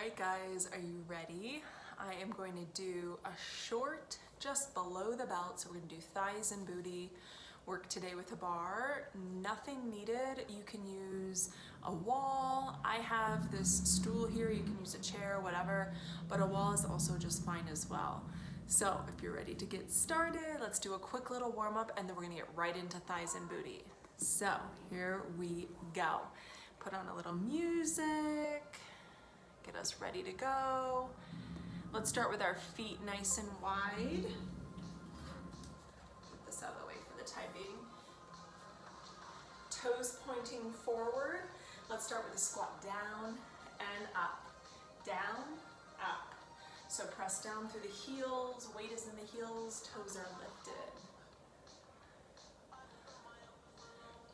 right, guys, are you ready? I am going to do a short, just below the belt. So we're going to do thighs and booty work today with a bar. Nothing needed. You can use a wall. I have this stool here. You can use a chair, whatever, but a wall is also just fine as well. So if you're ready to get started, let's do a quick little warm up and then we're going to get right into thighs and booty. So here we go. Put on a little music. Get us ready to go. Let's start with our feet nice and wide. Put this out of the way for the time being. Toes pointing forward. Let's start with a squat down and up. Down, up. So press down through the heels, weight is in the heels, toes are lifted.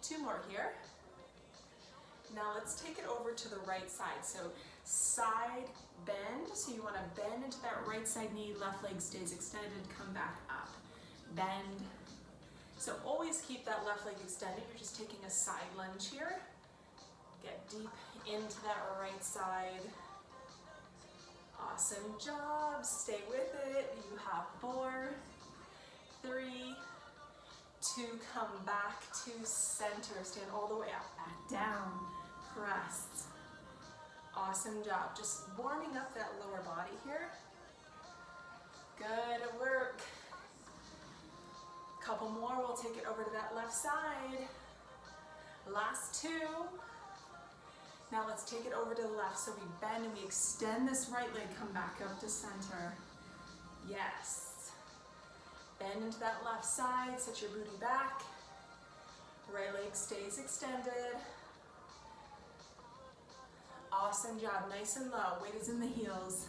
2 more here. Now let's take it over to the right side. So side bend, so you want to bend into that right side knee, left leg stays extended, come back up. Bend. So always keep that left leg extended. You're just taking a side lunge here. Get deep into that right side. Awesome job. Stay with it. You have 4, 3, 2, come back to center. Stand all the way up, back down, press. Awesome job. Just warming up that lower body here. Good work. Couple more, we'll take it over to that left side. Last 2. Now let's take it over to the left. So we bend and we extend this right leg, come back up to center. Yes. Bend into that left side, set your booty back. Right leg stays extended. Awesome job, nice and low. Weight is in the heels.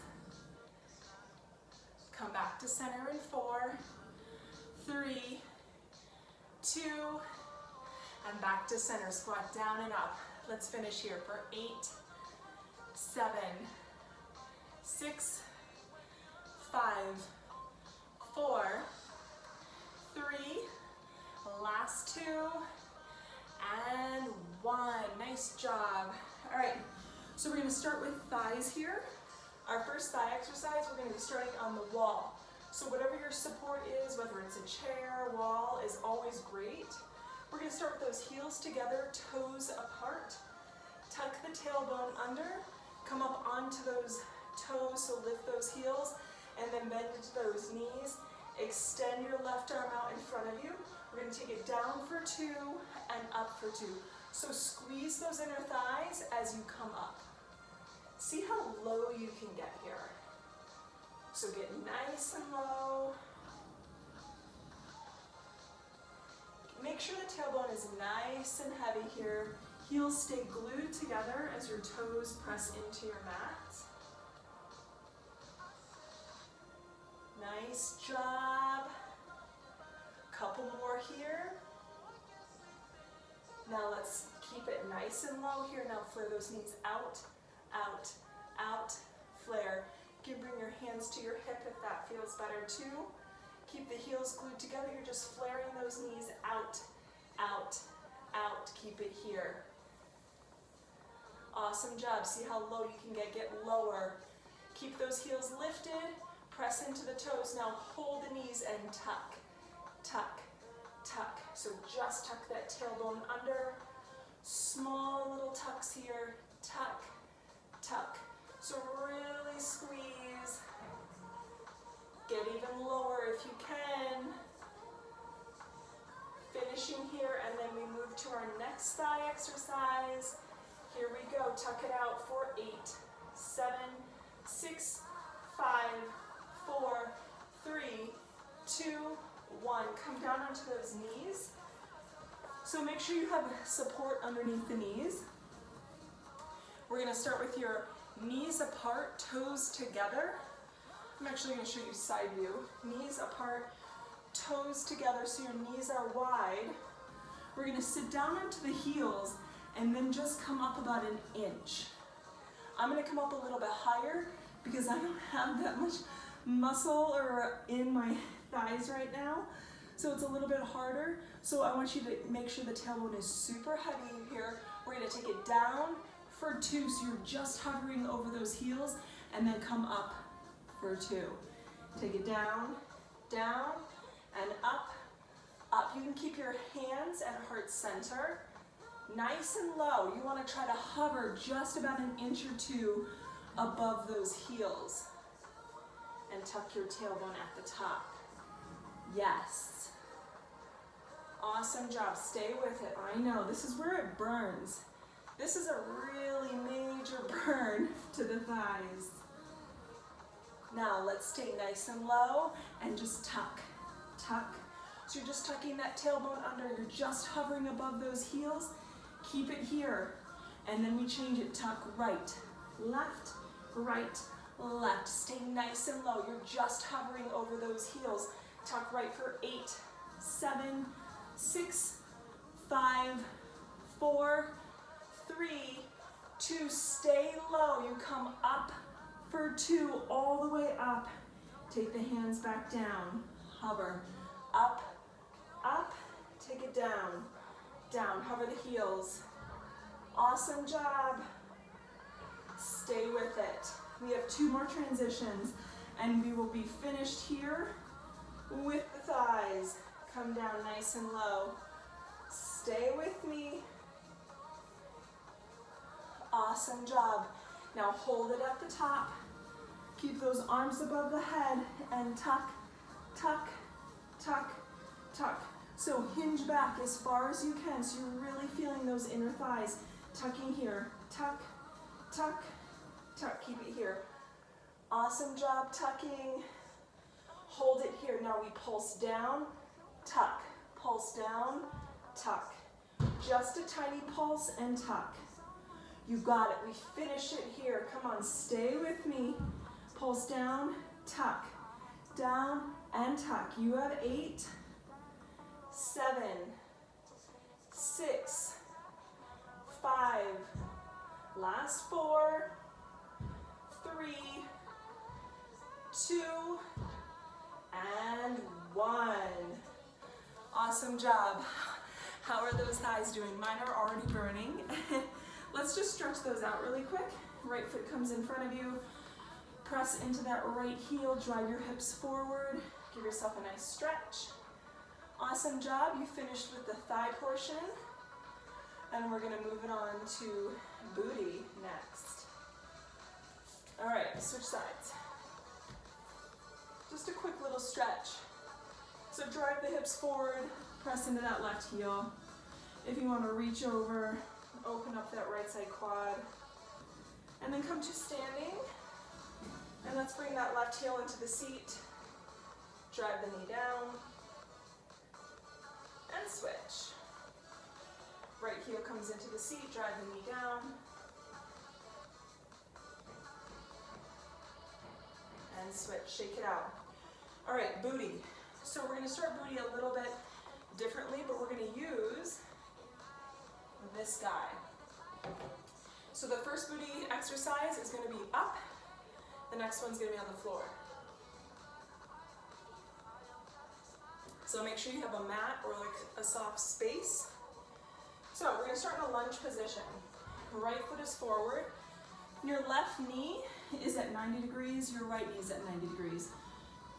Come back to center in 4, 3, 2, and back to center. Squat down and up. Let's finish here for 8, 7, 6, 5, 4, 3, last 2, and 1. Nice job. All right, so we're going to start with thighs here. Our first thigh exercise, we're going to be starting on the wall. So whatever your support is, whether it's a chair, wall, is always great. We're going to start with those heels together, toes apart. Tuck the tailbone under, come up onto those toes, so lift those heels, and then bend into those knees. Extend your left arm out in front of you. We're going to take it down for 2 and up for 2. So squeeze those inner thighs as you come up. See how low you can get here. So get nice and low. Make sure the tailbone is nice and heavy here. Heels stay glued together as your toes press into your mat. Nice job. Couple more here. Now let's keep it nice and low here. Now flare those knees out, out, out, flare. You can bring your hands to your hip if that feels better too. Keep the heels glued together. You're just flaring those knees out, out, out. Keep it here. Awesome job. See how low you can get lower. Keep those heels lifted. Press into the toes. Now hold the knees and tuck, tuck, tuck. So just tuck that tailbone under. Small little tucks here. Tuck, tuck. So really squeeze. Get even lower if you can. Finishing here, and then we move to our next thigh exercise. Here we go. Tuck it out for 8, 7, 6, 5, 4, 3, 2, 1. Come down onto those knees. So make sure you have support underneath the knees. We're going to start with your knees apart, toes together. I'm actually going to show you side view. Knees apart, toes together, so your knees are wide. We're going to sit down onto the heels and then just come up about an inch. I'm going to come up a little bit higher because I don't have that much muscle or in my thighs right now. So it's a little bit harder. So I want you to make sure the tailbone is super heavy here. We're going to take it down for 2, so you're just hovering over those heels, and then come up for 2. Take it down, down, and up, up. You can keep your hands at heart center, nice and low. You want to try to hover just about an inch or 2 above those heels. And tuck your tailbone at the top. Yes. Awesome job. Stay with it. I know, this is where it burns. This is a really major burn to the thighs. Now let's stay nice and low and just tuck, tuck. So you're just tucking that tailbone under. You're just hovering above those heels. Keep it here. And then we change it. Tuck right, left, right, left. Stay nice and low. You're just hovering over those heels. Tuck right for 8, 7, 6, 5, 4, 3, 2. Stay low. You come up for 2, all the way up. Take the hands back down. Hover. Up, up. Take it down. Down. Hover the heels. Awesome job. Stay with it. We have 2 more transitions, and we will be finished here with the thighs. Come down nice and low. Stay with me. Awesome job. Now hold it at the top. Keep those arms above the head and tuck, tuck, tuck, tuck. So hinge back as far as you can, so you're really feeling those inner thighs. Tucking here. Tuck, tuck, tuck. Keep it here. Awesome job tucking. Hold it here. Now we pulse down, tuck. Pulse down, tuck. Just a tiny pulse and tuck. You got it. We finish it here. Come on, stay with me. Pulse down, tuck. Down and tuck. You have 8, 7, 6, 5. Last 4, 3, 2, and 1. Awesome job. How are those thighs doing? Mine are already burning. Let's just stretch those out really quick. Right foot comes in front of you. Press into that right heel. Drive your hips forward. Give yourself a nice stretch. Awesome job. You finished with the thigh portion. And we're going to move it on to booty next. All right, switch sides. Just a quick little stretch. So drive the hips forward, press into that left heel. If you want to reach over, open up that right side quad. And then come to standing. And let's bring that left heel into the seat. Drive the knee down. And switch. Right heel comes into the seat, drive the knee down. And switch, shake it out. All right, booty. So we're gonna start booty a little bit differently, but we're gonna use this guy. So the first booty exercise is gonna be up. The next one's gonna be on the floor. So make sure you have a mat or like a soft space. So we're gonna start in a lunge position. Right foot is forward. Your left knee is at 90 degrees, your right knee is at 90 degrees.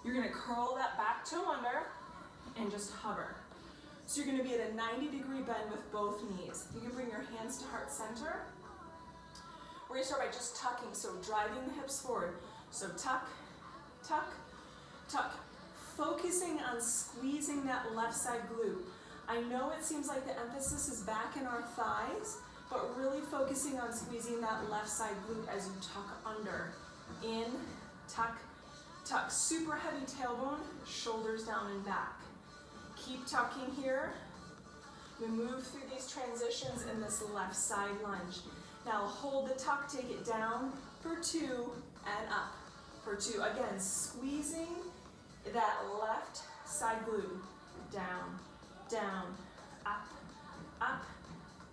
You're gonna curl that back toe under and just hover. So you're gonna be at a 90-degree bend with both knees. You can bring your hands to heart center. We're gonna start by just tucking, so driving the hips forward. So tuck, tuck, tuck. Focusing on squeezing that left side glute. I know it seems like the emphasis is back in our thighs, but really focusing on squeezing that left side glute as you tuck under. In, tuck, tuck. Super heavy tailbone, shoulders down and back. Keep tucking here. We move through these transitions in this left side lunge. Now hold the tuck, take it down for 2 and up for 2. Again, squeezing that left side glute. Down, down, up, up,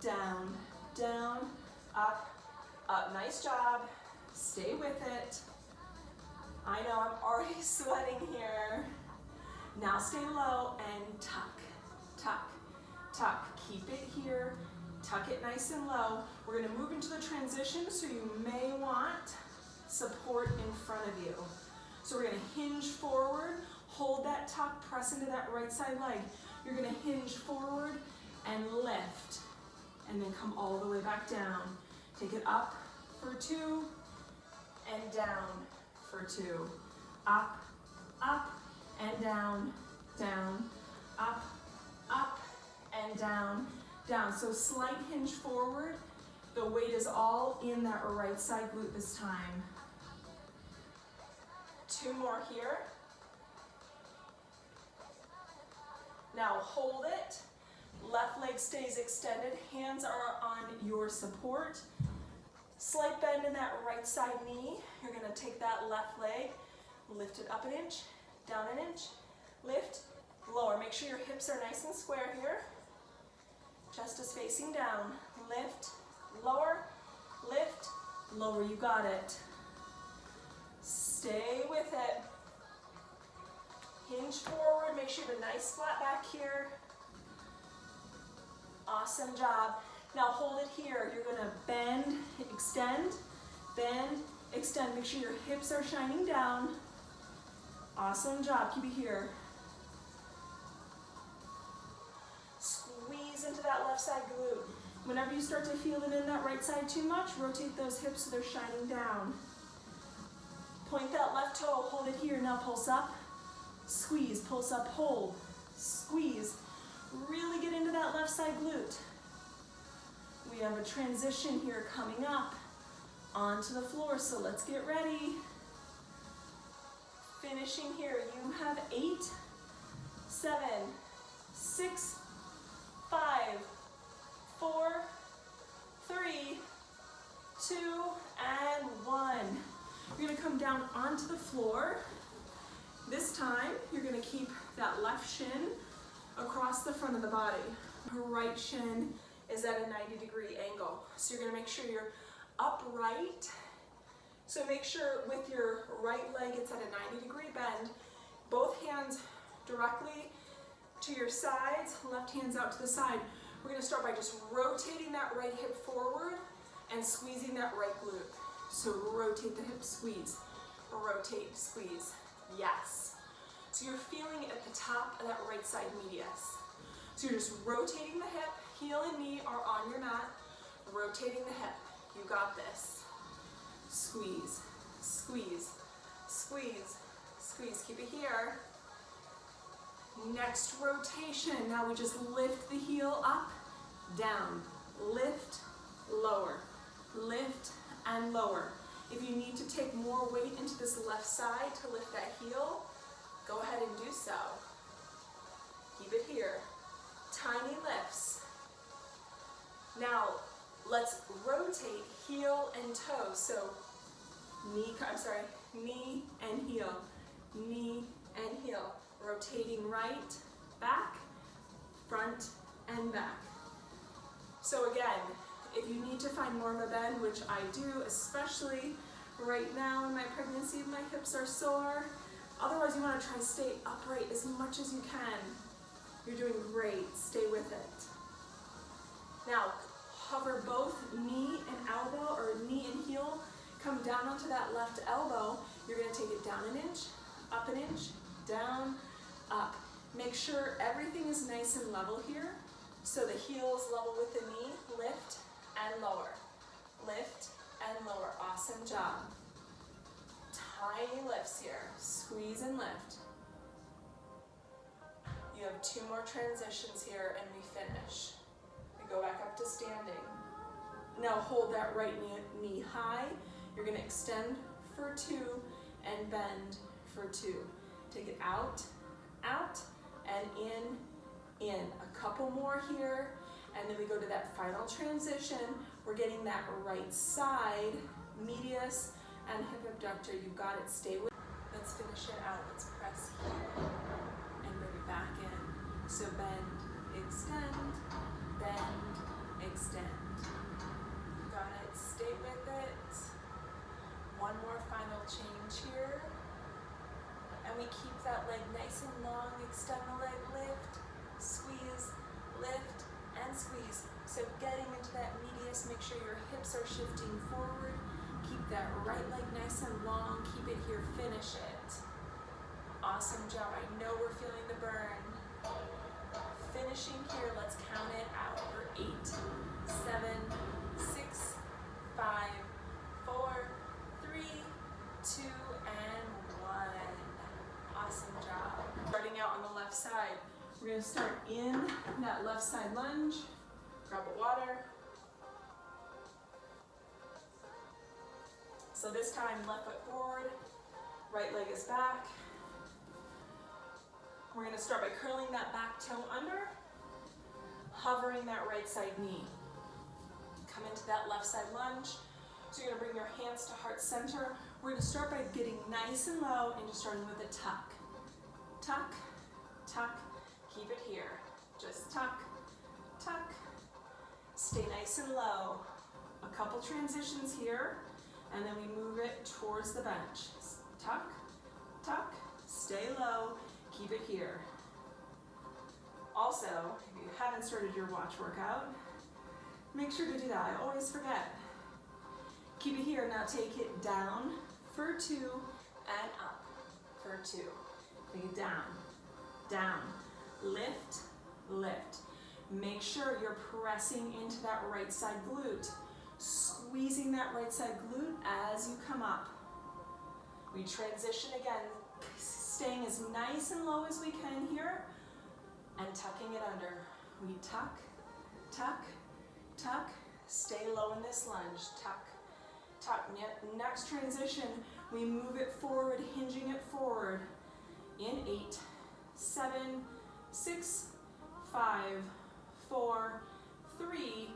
down, down, up, up. Nice job. Stay with it. I know I'm already sweating here. Now stay low and tuck, tuck, tuck. Keep it here. Tuck it nice and low. We're going to move into the transition, so you may want support in front of you. So we're gonna hinge forward, hold that tuck, press into that right side leg. You're gonna hinge forward and lift, and then come all the way back down. Take it up for 2, and down for 2. Up, up, and down, down, up, up, and down, down. So slight hinge forward. The weight is all in that right side glute this time. 2 more here. Now hold it. Left leg stays extended. Hands are on your support. Slight bend in that right side knee. You're gonna take that left leg, lift it up an inch, down an inch, lift, lower. Make sure your hips are nice and square here. Chest is facing down. Lift, lower, lift, lower. You got it. Stay with it. Hinge forward. Make sure you have a nice flat back here. Awesome job. Now hold it here. You're gonna bend, extend, extend. Make sure your hips are shining down. Awesome job. Keep it here. Squeeze into that left side glute. Whenever you start to feel it in that right side too much, rotate those hips so they're shining down. Point that left toe, hold it here. Now pulse up, squeeze, pulse up, hold, squeeze. Really get into that left side glute. We have a transition here coming up onto the floor, so let's get ready. Finishing here, you have 8, 7, 6, 5, 4, 3, 2, and 1. You're gonna come down onto the floor. This time, you're gonna keep that left shin across the front of the body. Right shin is at a 90-degree angle. So you're gonna make sure you're upright. So make sure with your right leg, it's at a 90-degree bend. Both hands directly to your sides, left hands out to the side. We're gonna start by just rotating that right hip forward and squeezing that right glute. So rotate the hip, squeeze, rotate, squeeze, yes. So you're feeling it at the top of that right side medius. So you're just rotating the hip, heel and knee are on your mat, rotating the hip. You got this. Squeeze, squeeze, squeeze, squeeze. Keep it here. Next rotation. Now we just lift the heel up, down, lift, lower, lift, and lower. If you need to take more weight into this left side to lift that heel, go ahead and do so. Keep it here. Tiny lifts. Now, let's rotate heel and toe. So, knee and heel, knee and heel. Rotating right, back, front, and back. So again, if you need to find more of a bend, which I do, especially right now in my pregnancy, my hips are sore. Otherwise, you want to try stay upright as much as you can. You're doing great. Stay with it. Now, hover both knee and elbow, or knee and heel. Come down onto that left elbow. You're going to take it down an inch, up an inch, down, up. Make sure everything is nice and level here. So the heel is level with the knee. Lift and lower. Lift and lower. Awesome job. Tiny lifts here. Squeeze and lift. You have 2 more transitions here and we finish. We go back up to standing. Now hold that right knee high. You're going to extend for 2 and bend for 2. Take it out, out, and in. A couple more here, and then we go to that final transition. We're getting that right side, medius and hip abductor. You got it. Stay with. Let's finish it out. Let's press here and bring it back in. So bend, extend, extend. You got it. Stay with it. One more final change here. And we keep that leg nice and long. Extend the leg, lift, squeeze, lift, and squeeze. So getting into that medius, make sure your hips are shifting forward. Keep that right leg nice and long. Keep it here, finish it. Awesome job, I know we're feeling the burn. Finishing here, let's count it out. For 8, 7, 6, 5, 4, 3, 2, and 1. Awesome job. Starting out on the left side. We're gonna start in that left side lunge. Grab a water. So this time, left foot forward, right leg is back. We're gonna start by curling that back toe under, hovering that right side knee. Come into that left side lunge. So you're gonna bring your hands to heart center. We're gonna start by getting nice and low and just starting with a tuck. Tuck, tuck, keep it here. Just tuck, tuck. Stay nice and low. A couple transitions here, and then we move it towards the bench. Tuck, tuck, stay low, keep it here. Also, if you haven't started your watch workout, make sure to do that. I always forget. Keep it here. Now take it down for 2 and up for 2. Take it down, down, lift, lift. Make sure you're pressing into that right side glute, squeezing that right side glute as you come up. We transition again, staying as nice and low as we can here and tucking it under. We tuck, tuck, tuck, stay low in this lunge, tuck, tuck. Next transition, we move it forward, hinging it forward in 8, 7, 6, 5, 4, 3,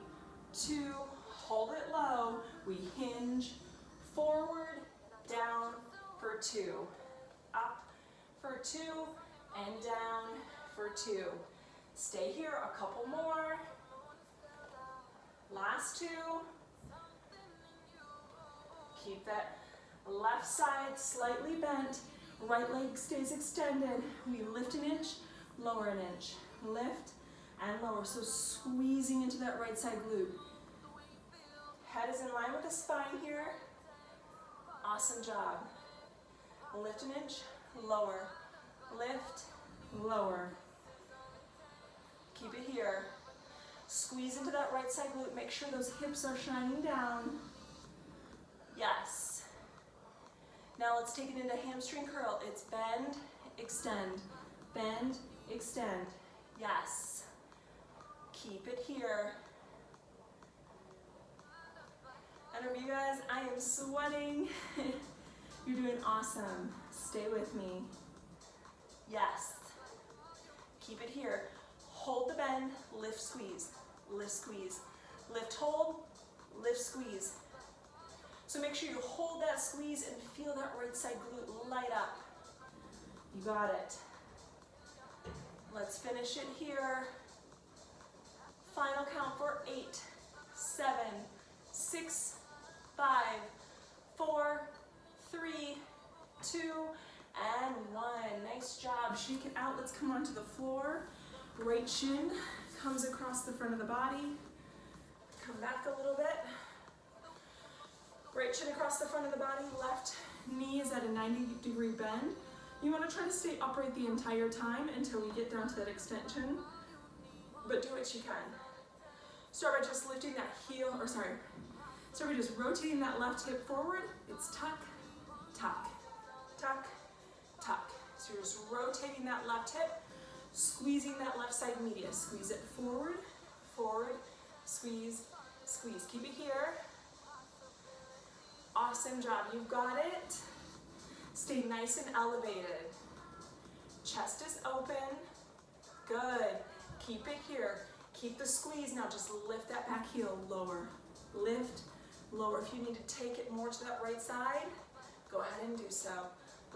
2, hold it low. We hinge forward, down for 2, up for 2, and down for 2. Stay here, a couple more. Last 2. Keep that left side slightly bent. Right leg stays extended. We lift an inch, lower an inch. Lift and lower. So squeezing into that right side glute. Head is in line with the spine here. Awesome job. Lift an inch, lower. Lift, lower. Keep it here. Squeeze into that right side glute. Make sure those hips are shining down. Yes. Now let's take it into hamstring curl. It's bend, extend, bend, extend. Yes. Keep it here. And remember, you guys, I am sweating. You're doing awesome. Stay with me. Yes. Keep it here. Hold the bend, lift, squeeze, lift, squeeze. Lift, hold, lift, squeeze. So make sure you hold that squeeze and feel that right side glute light up. You got it. Let's finish it here. Final count for 8, 7, 6, 5, 4, 3, 2, and 1. Nice job. Shake it out. Let's come onto the floor. Right shin comes across the front of the body. Come back a little bit. Right shin across the front of the body. Left knee is at a 90-degree bend. You want to try to stay upright the entire time until we get down to that extension, but do what you can. Start by just lifting that heel, start by just rotating that left hip forward. It's tuck, tuck, tuck, tuck. So you're just rotating that left hip, squeezing that left side medius. Squeeze it forward, forward, squeeze, squeeze. Keep it here. Awesome job, you've got it. Stay nice and elevated. Chest is open. Good. Keep it here. Keep the squeeze. Now just lift that back heel, lower. Lift, lower. If you need to take it more to that right side, go ahead and do so.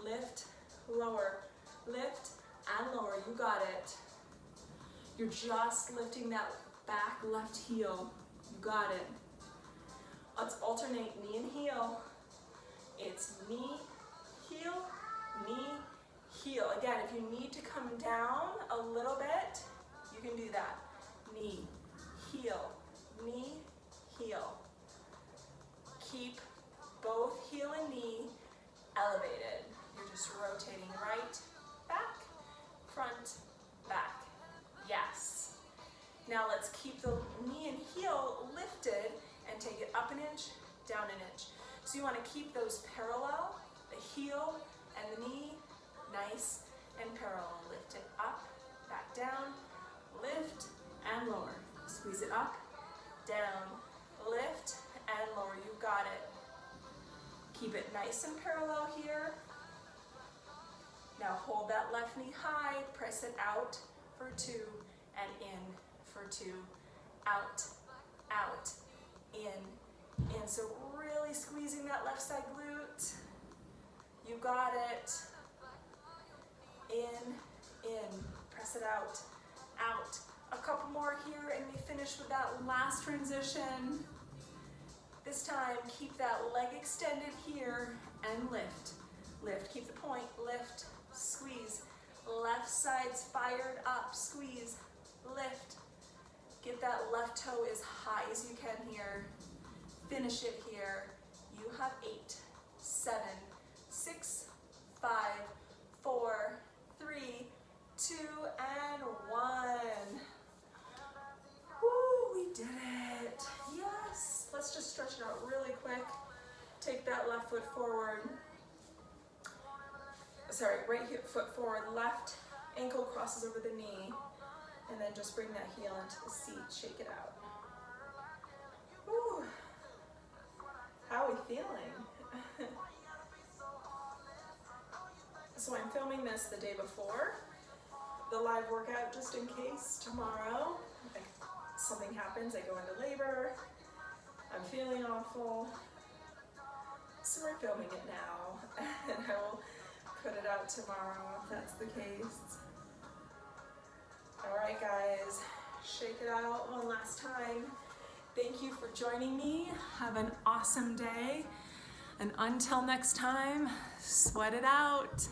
Lift, lower, lift, and lower. You got it. You're just lifting that back left heel. You got it. Let's alternate knee and heel. It's knee, heel, knee, heel. Again, if you need to come down a little bit, you can do that. Knee, heel, knee, heel. Keep both elevated. You're just rotating right, back, front, back. Yes. Now let's keep the knee and heel lifted and take it up an inch, down an inch. So you want to keep those parallel, the heel and the knee, nice and parallel. Lift it up, back down, lift and lower. Squeeze it up, down, lift and lower. You got it. Keep it nice and parallel here. Now hold that left knee high, press it out for 2 and in for 2. Out, out, in. So really squeezing that left side glute. You got it. In, press it out, out. A couple more here and we finish with that last transition. This time, keep that leg extended here and lift. Lift, keep the point, lift, squeeze. Left side's fired up, squeeze, lift. Get that left toe as high as you can here. Finish it here. You have 8, 7, 6, 5, 4, 3, 2, and 1. Woo, we did it. Yes. Let's just stretch it out really quick. Take that left foot forward. Sorry, right foot forward. Left ankle crosses over the knee. And then just bring that heel into the seat. Shake it out. Woo. How are we feeling? So I'm filming this the day before the live workout, just in case tomorrow something happens, I go into labor, I'm feeling awful, so we're filming it now, and I will put it out tomorrow if that's the case. Alright guys, shake it out one last time. Thank you for joining me. Have an awesome day, and until next time, sweat it out.